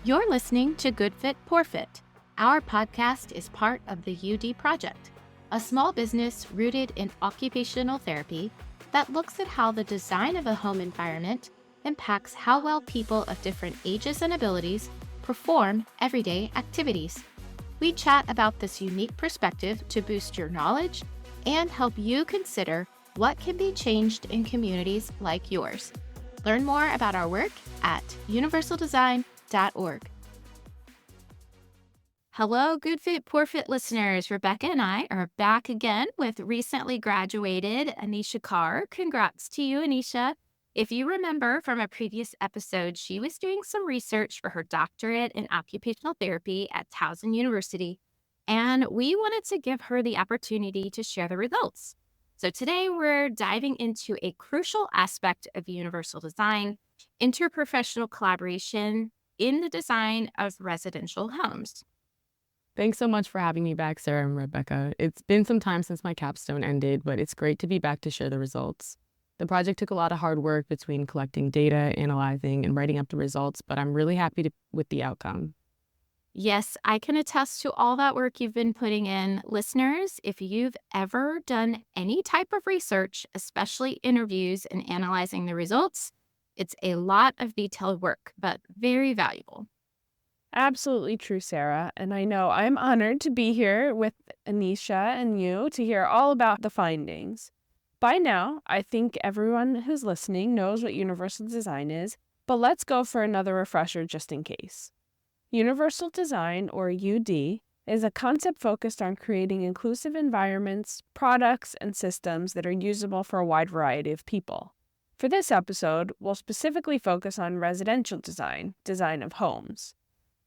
You're listening to Good Fit, Poor Fit. Our podcast is part of the UD Project, a small business rooted in occupational therapy that looks at how the design of a home environment impacts how well people of different ages and abilities perform everyday activities. We chat about this unique perspective to boost your knowledge and help you consider what can be changed in communities like yours. Learn more about our work at universaldesign.org. Hello, Good Fit, Poor Fit listeners. Rebecca and I are back again with recently graduated Anisha Carr. Congrats to you, Anisha. If you remember from a previous episode, she was doing some research for her doctorate in occupational therapy at Towson University, and we wanted to give her the opportunity to share the results. So today we're diving into a crucial aspect of universal design, interprofessional collaboration in the design of residential homes. Thanks so much for having me back, Sarah and Rebecca. It's been some time since my capstone ended, but it's great to be back to share the results. The project took a lot of hard work between collecting data, analyzing, and writing up the results, but I'm really happy with the outcome. Yes, I can attest to all that work you've been putting in. Listeners, if you've ever done any type of research, especially interviews and analyzing the results, it's a lot of detailed work, but very valuable. Absolutely true, Sarah. And I know I'm honored to be here with Anisha and you to hear all about the findings. By now, I think everyone who's listening knows what universal design is, but let's go for another refresher just in case. Universal design, or UD, is a concept focused on creating inclusive environments, products, and systems that are usable for a wide variety of people. For this episode, we'll specifically focus on residential design of homes.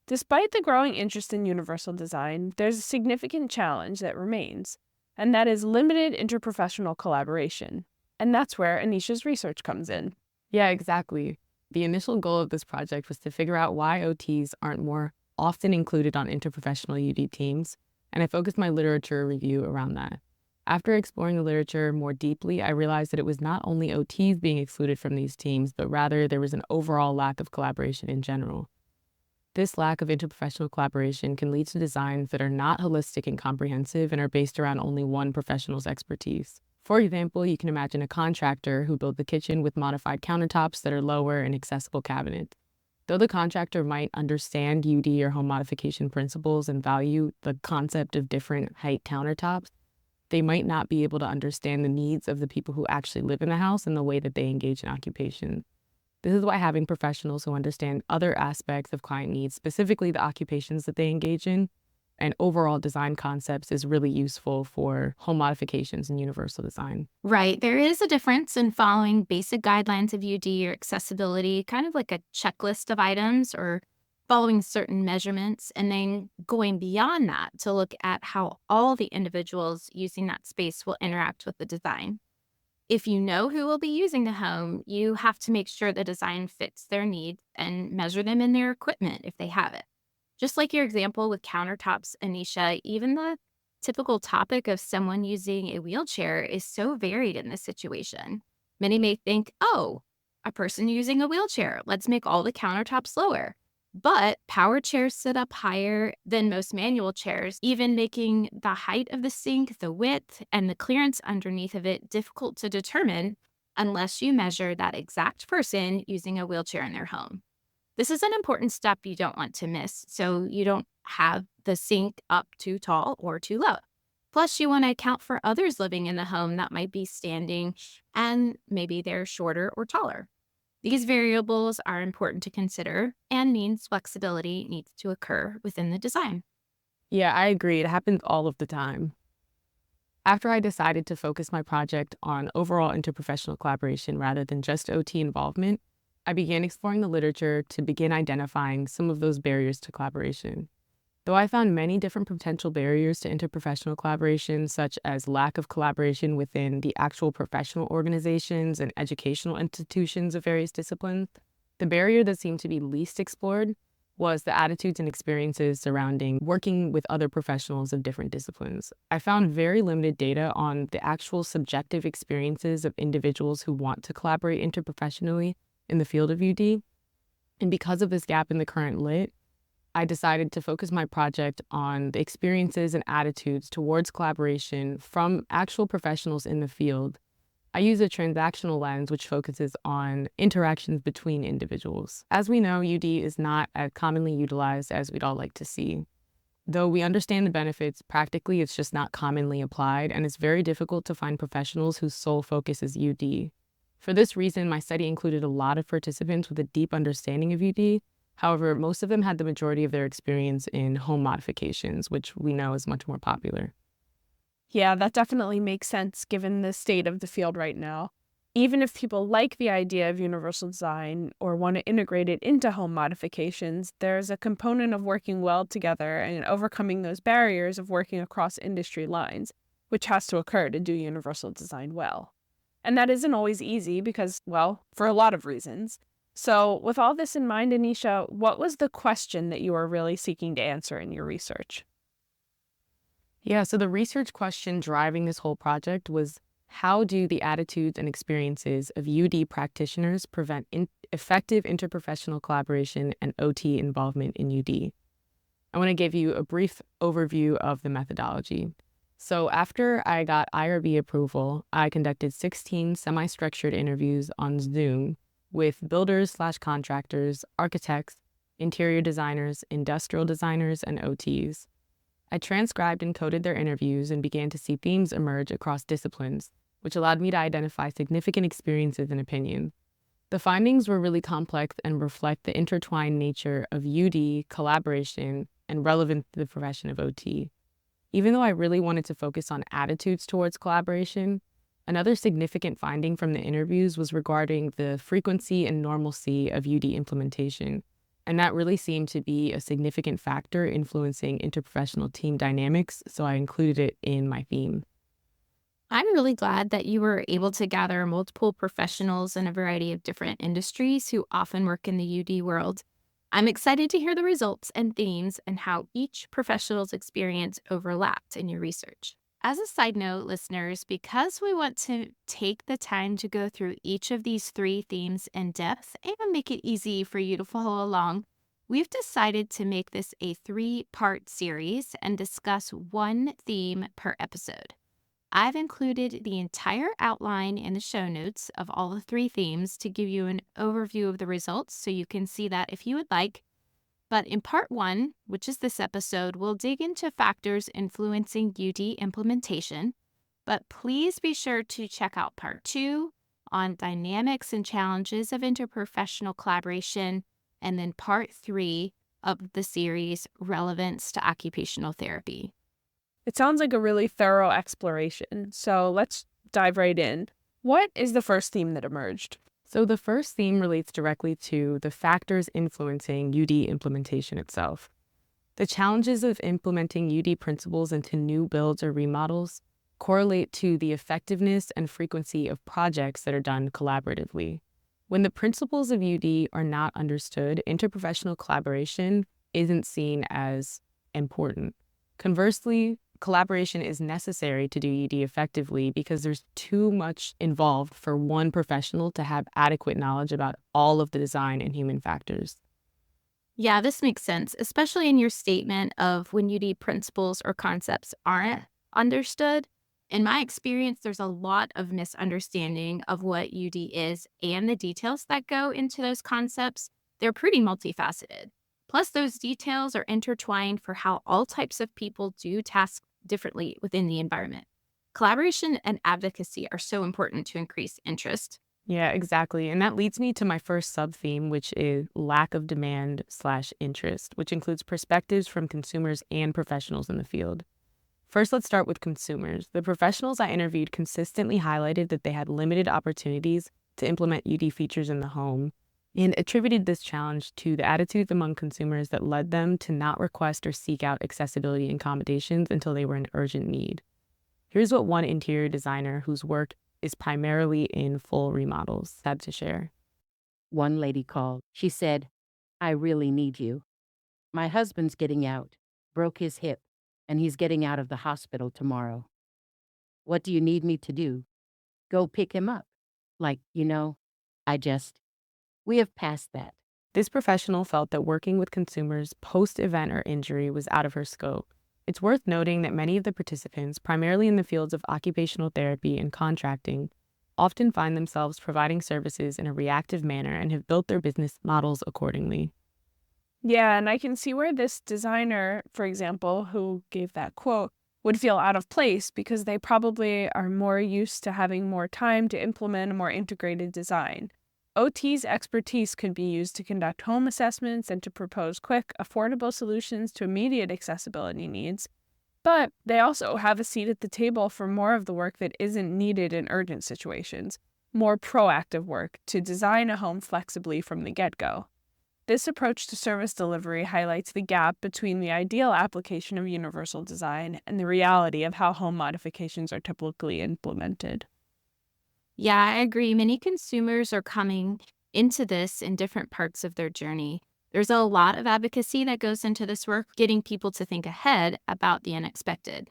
Despite the growing interest in universal design, there's a significant challenge that remains, and that is limited interprofessional collaboration. And that's where Anisha's research comes in. Yeah, exactly. The initial goal of this project was to figure out why OTs aren't more often included on interprofessional UD teams, and I focused my literature review around that. After exploring the literature more deeply, I realized that it was not only OTs being excluded from these teams, but rather there was an overall lack of collaboration in general. This lack of interprofessional collaboration can lead to designs that are not holistic and comprehensive and are based around only one professional's expertise. For example, you can imagine a contractor who built the kitchen with modified countertops that are lower and accessible cabinets. Though the contractor might understand UD or home modification principles and value the concept of different height countertops, they might not be able to understand the needs of the people who actually live in the house and the way that they engage in occupation. This is why having professionals who understand other aspects of client needs, specifically the occupations that they engage in, and overall design concepts is really useful for home modifications and universal design. Right. There is a difference in following basic guidelines of UD or accessibility, kind of like a checklist of items or following certain measurements, and then going beyond that to look at how all the individuals using that space will interact with the design. If you know who will be using the home, you have to make sure the design fits their needs and measure them in their equipment if they have it. Just like your example with countertops, Anisha, even the typical topic of someone using a wheelchair is so varied in this situation. Many may think, oh, a person using a wheelchair, let's make all the countertops lower. But power chairs sit up higher than most manual chairs, even making the height of the sink, the width, and the clearance underneath of it difficult to determine unless you measure that exact person using a wheelchair in their home. This is an important step you don't want to miss, so you don't have the sink up too tall or too low. Plus, you want to account for others living in the home that might be standing, and maybe they're shorter or taller. These variables are important to consider and means flexibility needs to occur within the design. Yeah, I agree. It happens all of the time. After I decided to focus my project on overall interprofessional collaboration rather than just OT involvement, I began exploring the literature to begin identifying some of those barriers to collaboration. Though I found many different potential barriers to interprofessional collaboration, such as lack of collaboration within the actual professional organizations and educational institutions of various disciplines, the barrier that seemed to be least explored was the attitudes and experiences surrounding working with other professionals of different disciplines. I found very limited data on the actual subjective experiences of individuals who want to collaborate interprofessionally in the field of UD. And because of this gap in the current lit, I decided to focus my project on the experiences and attitudes towards collaboration from actual professionals in the field. I use a transactional lens which focuses on interactions between individuals. As we know, UD is not as commonly utilized as we'd all like to see. Though we understand the benefits, practically it's just not commonly applied, and it's very difficult to find professionals whose sole focus is UD. For this reason, my study included a lot of participants with a deep understanding of UD. However, most of them had the majority of their experience in home modifications, which we know is much more popular. Yeah, that definitely makes sense given the state of the field right now. Even if people like the idea of universal design or want to integrate it into home modifications, there's a component of working well together and overcoming those barriers of working across industry lines, which has to occur to do universal design well. And that isn't always easy because, well, for a lot of reasons. So, with all this in mind, Anisha, what was the question that you were really seeking to answer in your research? Yeah, so the research question driving this whole project was, how do the attitudes and experiences of UD practitioners prevent effective interprofessional collaboration and OT involvement in UD? I want to give you a brief overview of the methodology. So after I got IRB approval, I conducted 16 semi-structured interviews on Zoom with builders/contractors, architects, interior designers, industrial designers, and OTs. I transcribed and coded their interviews and began to see themes emerge across disciplines, which allowed me to identify significant experiences and opinions. The findings were really complex and reflect the intertwined nature of UD, collaboration, and relevance to the profession of OT. Even though I really wanted to focus on attitudes towards collaboration, another significant finding from the interviews was regarding the frequency and normalcy of UD implementation. And that really seemed to be a significant factor influencing interprofessional team dynamics, so I included it in my theme. I'm really glad that you were able to gather multiple professionals in a variety of different industries who often work in the UD world. I'm excited to hear the results and themes and how each professional's experience overlapped in your research. As a side note, listeners, because we want to take the time to go through each of these three themes in depth and make it easy for you to follow along, we've decided to make this a 3-part series and discuss one theme per episode. I've included the entire outline in the show notes of all the three themes to give you an overview of the results so you can see that if you would like. But in part 1, which is this episode, we'll dig into factors influencing UD implementation. But please be sure to check out part 2 on dynamics and challenges of interprofessional collaboration, and then part 3 of the series, relevance to occupational therapy. It sounds like a really thorough exploration, so let's dive right in. What is the first theme that emerged? So the first theme relates directly to the factors influencing UD implementation itself. The challenges of implementing UD principles into new builds or remodels correlate to the effectiveness and frequency of projects that are done collaboratively. When the principles of UD are not understood, interprofessional collaboration isn't seen as important. Conversely, collaboration is necessary to do UD effectively because there's too much involved for one professional to have adequate knowledge about all of the design and human factors. Yeah, this makes sense, especially in your statement of when UD principles or concepts aren't understood. In my experience, there's a lot of misunderstanding of what UD is and the details that go into those concepts. They're pretty multifaceted. Plus, those details are intertwined for how all types of people do tasks differently within the environment. Collaboration and advocacy are so important to increase interest. Yeah, exactly. And that leads me to my first sub-theme, which is lack of demand/interest, which includes perspectives from consumers and professionals in the field. First, let's start with consumers. The professionals I interviewed consistently highlighted that they had limited opportunities to implement UD features in the home and attributed this challenge to the attitudes among consumers that led them to not request or seek out accessibility accommodations until they were in urgent need. Here's what one interior designer whose work is primarily in full remodels had to share. One lady called. She said, "I really need you. My husband's getting out, broke his hip, and he's getting out of the hospital tomorrow. What do you need me to do? Go pick him up? Like, I just, we have passed that. This professional felt that working with consumers post-event or injury was out of her scope. It's worth noting that many of the participants, primarily in the fields of occupational therapy and contracting, often find themselves providing services in a reactive manner and have built their business models accordingly. Yeah, and I can see where this designer, for example, who gave that quote, would feel out of place because they probably are more used to having more time to implement a more integrated design. OT's expertise could be used to conduct home assessments and to propose quick, affordable solutions to immediate accessibility needs. But they also have a seat at the table for more of the work that isn't needed in urgent situations, more proactive work to design a home flexibly from the get-go. This approach to service delivery highlights the gap between the ideal application of universal design and the reality of how home modifications are typically implemented. Yeah, I agree. Many consumers are coming into this in different parts of their journey. There's a lot of advocacy that goes into this work, getting people to think ahead about the unexpected.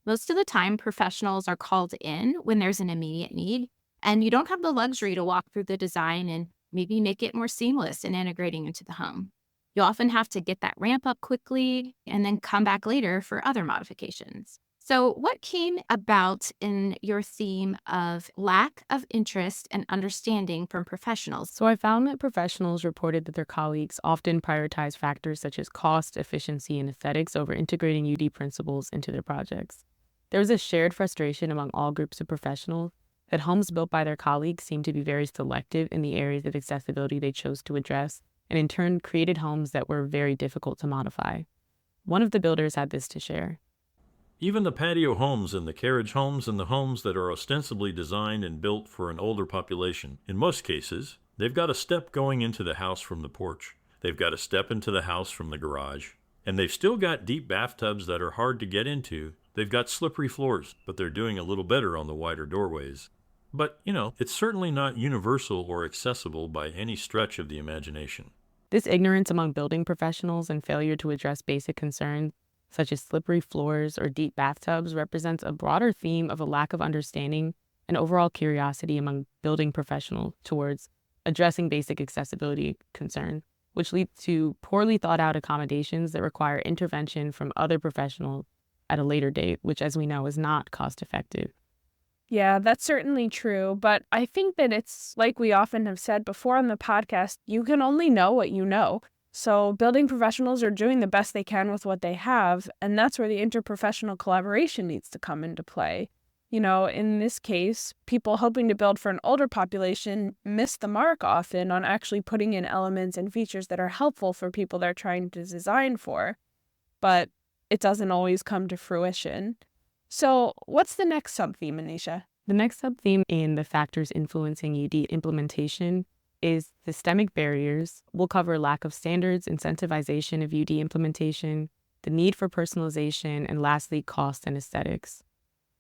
Most of the time, professionals are called in when there's an immediate need, and you don't have the luxury to walk through the design and maybe make it more seamless in integrating into the home. You often have to get that ramp up quickly and then come back later for other modifications. So, what came about in your theme of lack of interest and understanding from professionals? So I found that professionals reported that their colleagues often prioritize factors such as cost, efficiency, and aesthetics over integrating UD principles into their projects. There was a shared frustration among all groups of professionals that homes built by their colleagues seemed to be very selective in the areas of accessibility they chose to address, and in turn created homes that were very difficult to modify. One of the builders had this to share. Even the patio homes and the carriage homes and the homes that are ostensibly designed and built for an older population, in most cases, they've got a step going into the house from the porch. They've got a step into the house from the garage. And they've still got deep bathtubs that are hard to get into. They've got slippery floors, but they're doing a little better on the wider doorways. But, it's certainly not universal or accessible by any stretch of the imagination. This ignorance among building professionals and failure to address basic concerns, such as slippery floors or deep bathtubs, represents a broader theme of a lack of understanding and overall curiosity among building professionals towards addressing basic accessibility concerns, which leads to poorly thought out accommodations that require intervention from other professionals at a later date, which, as we know, is not cost effective. Yeah, that's certainly true. But I think that it's like we often have said before on the podcast, you can only know what you know. So building professionals are doing the best they can with what they have. And that's where the interprofessional collaboration needs to come into play. In this case, people hoping to build for an older population miss the mark often on actually putting in elements and features that are helpful for people they're trying to design for. But it doesn't always come to fruition. So what's the next sub-theme, Anisha? The next sub-theme in the factors influencing UD implementation is systemic barriers. We'll cover lack of standards, incentivization of UD implementation, the need for personalization, and lastly, cost and aesthetics.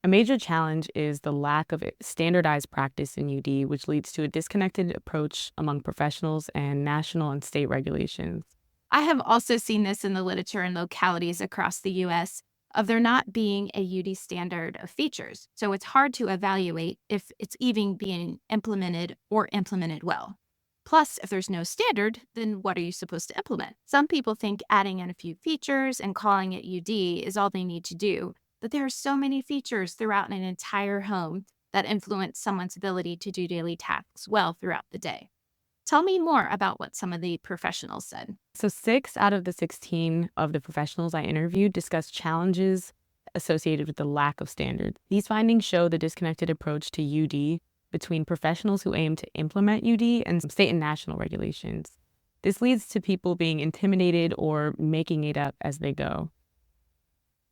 A major challenge is the lack of standardized practice in UD, which leads to a disconnected approach among professionals and national and state regulations. I have also seen this in the literature in localities across the US of there not being a UD standard of features. So it's hard to evaluate if it's even being implemented or implemented well. Plus, if there's no standard, then what are you supposed to implement? Some people think adding in a few features and calling it UD is all they need to do, but there are so many features throughout an entire home that influence someone's ability to do daily tasks well throughout the day. Tell me more about what some of the professionals said. So 6 out of the 16 of the professionals I interviewed discussed challenges associated with the lack of standards. These findings show the disconnected approach to UD between professionals who aim to implement UD and state and national regulations. This leads to people being intimidated or making it up as they go.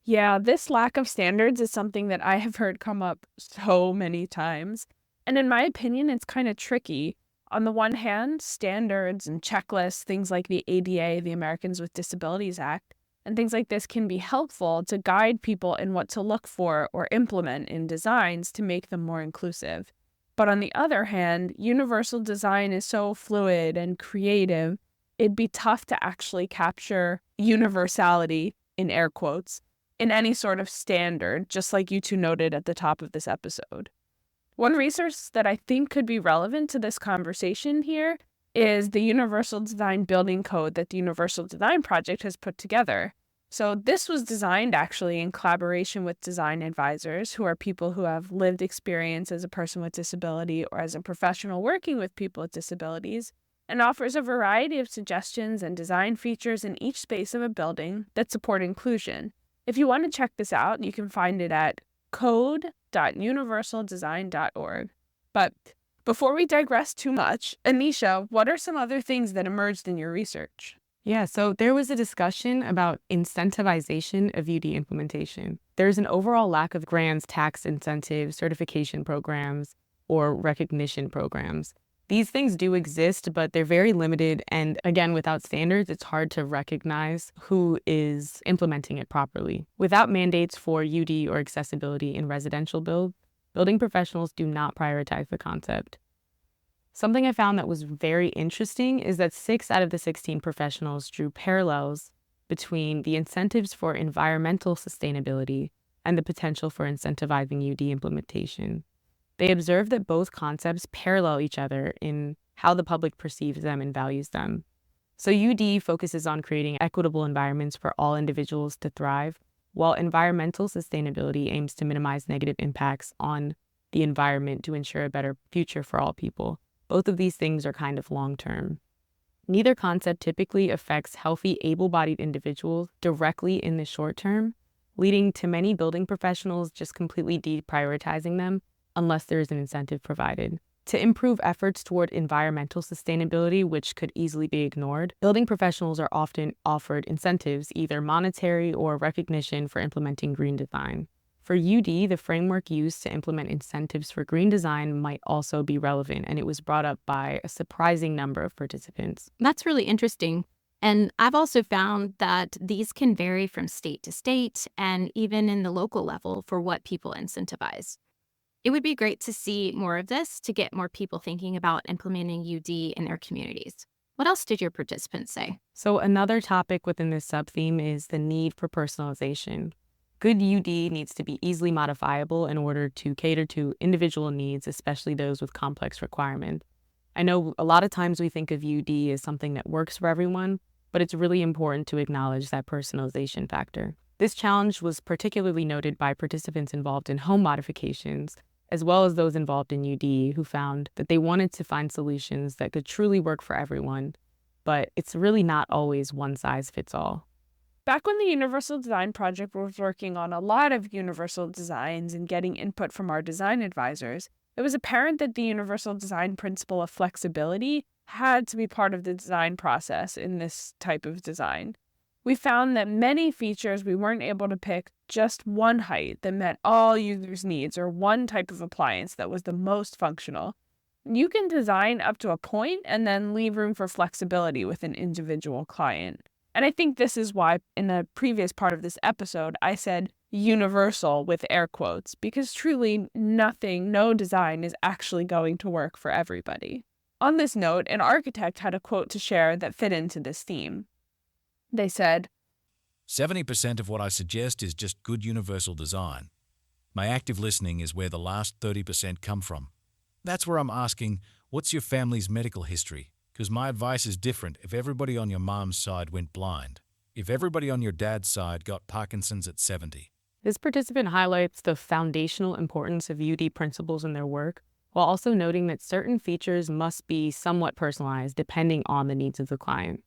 Yeah, this lack of standards is something that I have heard come up so many times. And in my opinion, it's kind of tricky. On the one hand, standards and checklists, things like the ADA, the Americans with Disabilities Act, and things like this can be helpful to guide people in what to look for or implement in designs to make them more inclusive. But on the other hand, universal design is so fluid and creative, it'd be tough to actually capture universality, in air quotes, in any sort of standard, just like you two noted at the top of this episode. One resource that I think could be relevant to this conversation here is the Universal Design Building Code that the Universal Design Project has put together. So this was designed actually in collaboration with design advisors, who are people who have lived experience as a person with disability or as a professional working with people with disabilities, and offers a variety of suggestions and design features in each space of a building that support inclusion. If you want to check this out, you can find it at code.universaldesign.org. But before we digress too much, Anisha, what are some other things that emerged in your research? Yeah, so there was a discussion about incentivization of UD implementation. There's an overall lack of grants, tax incentives, certification programs, or recognition programs. These things do exist, but they're very limited. And again, without standards, it's hard to recognize who is implementing it properly. Without mandates for UD or accessibility in residential building professionals do not prioritize the concept. Something I found that was very interesting is that 6 out of the 16 professionals drew parallels between the incentives for environmental sustainability and the potential for incentivizing UD implementation. They observed that both concepts parallel each other in how the public perceives them and values them. So UD focuses on creating equitable environments for all individuals to thrive, while environmental sustainability aims to minimize negative impacts on the environment to ensure a better future for all people. Both of these things are kind of long-term. Neither concept typically affects healthy, able-bodied individuals directly in the short term, leading to many building professionals just completely deprioritizing them unless there is an incentive provided. To improve efforts toward environmental sustainability, which could easily be ignored, building professionals are often offered incentives, either monetary or recognition, for implementing green design. For UD, the framework used to implement incentives for green design might also be relevant, and it was brought up by a surprising number of participants. That's really interesting. And I've also found that these can vary from state to state and even in the local level for what people incentivize. It would be great to see more of this to get more people thinking about implementing UD in their communities. What else did your participants say? So another topic within this subtheme is the need for personalization. Good UD needs to be easily modifiable in order to cater to individual needs, especially those with complex requirements. I know a lot of times we think of UD as something that works for everyone, but it's really important to acknowledge that personalization factor. This challenge was particularly noted by participants involved in home modifications, as well as those involved in UD, who found that they wanted to find solutions that could truly work for everyone, but it's really not always one size fits all. Back when the Universal Design Project was working on a lot of universal designs and getting input from our design advisors, it was apparent that the universal design principle of flexibility had to be part of the design process in this type of design. We found that many features we weren't able to pick just one height that met all users' needs or one type of appliance that was the most functional. You can design up to a point and then leave room for flexibility with an individual client. And I think this is why in the previous part of this episode, I said universal with air quotes, because truly no design is actually going to work for everybody. On this note, an architect had a quote to share that fit into this theme. They said, 70% of what I suggest is just good universal design. My active listening is where the last 30% come from. That's where I'm asking, what's your family's medical history? Because my advice is different if everybody on your mom's side went blind. If everybody on your dad's side got Parkinson's at 70. This participant highlights the foundational importance of UD principles in their work, while also noting that certain features must be somewhat personalized depending on the needs of the client.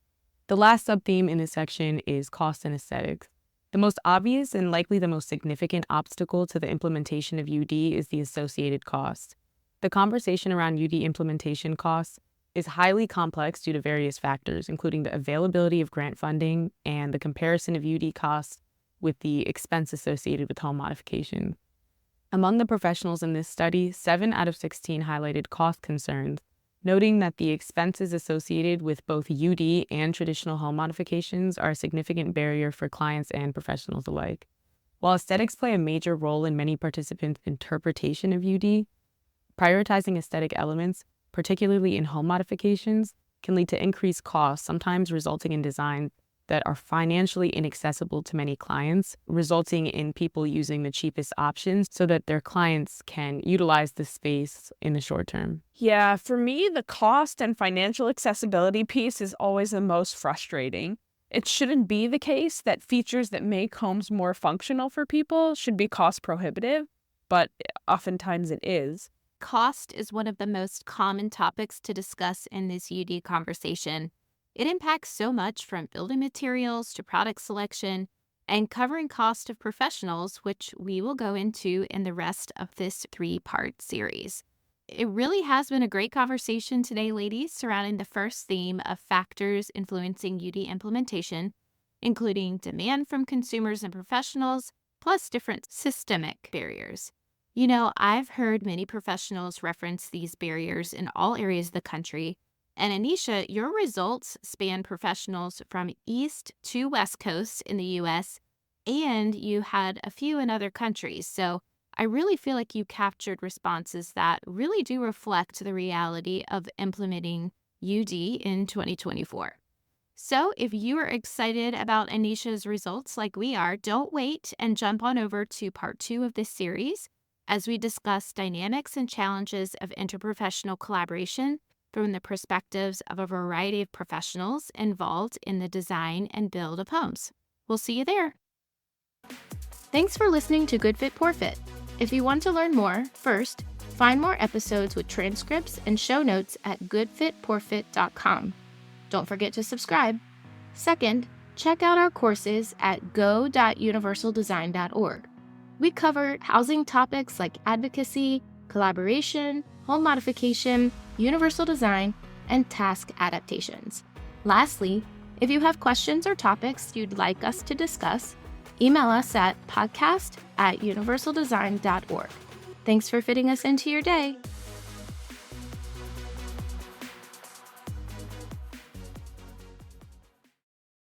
The last subtheme in this section is cost and aesthetics. The most obvious and likely the most significant obstacle to the implementation of UD is the associated cost. The conversation around UD implementation costs is highly complex due to various factors, including the availability of grant funding and the comparison of UD costs with the expense associated with home modification. Among the professionals in this study, 7 out of 16 highlighted cost concerns, noting that the expenses associated with both UD and traditional home modifications are a significant barrier for clients and professionals alike. While aesthetics play a major role in many participants' interpretation of UD, prioritizing aesthetic elements, particularly in home modifications, can lead to increased costs, sometimes resulting in designs that are financially inaccessible to many clients, resulting in people using the cheapest options so that their clients can utilize the space in the short term. Yeah, for me, the cost and financial accessibility piece is always the most frustrating. It shouldn't be the case that features that make homes more functional for people should be cost prohibitive, but oftentimes it is. Cost is one of the most common topics to discuss in this UD conversation. It impacts so much from building materials to product selection and covering cost of professionals, which we will go into in the rest of this 3-part series. It really has been a great conversation today, ladies, surrounding the first theme of factors influencing UD implementation, including demand from consumers and professionals, plus different systemic barriers. You know, I've heard many professionals reference these barriers in all areas of the country. And Anisha, your results span professionals from East to West Coast in the US, and you had a few in other countries. So I really feel like you captured responses that really do reflect the reality of implementing UD in 2024. So if you are excited about Anisha's results like we are, don't wait and jump on over to part 2 of this series as we discuss dynamics and challenges of interprofessional collaboration from the perspectives of a variety of professionals involved in the design and build of homes. We'll see you there. Thanks for listening to Good Fit, Poor Fit. If you want to learn more, first, find more episodes with transcripts and show notes at goodfitpoorfit.com. Don't forget to subscribe. Second, check out our courses at go.universaldesign.org. We cover housing topics like advocacy, collaboration, home modification, universal design, and task adaptations. Lastly, if you have questions or topics you'd like us to discuss, email us at podcast@universaldesign.org. Thanks for fitting us into your day.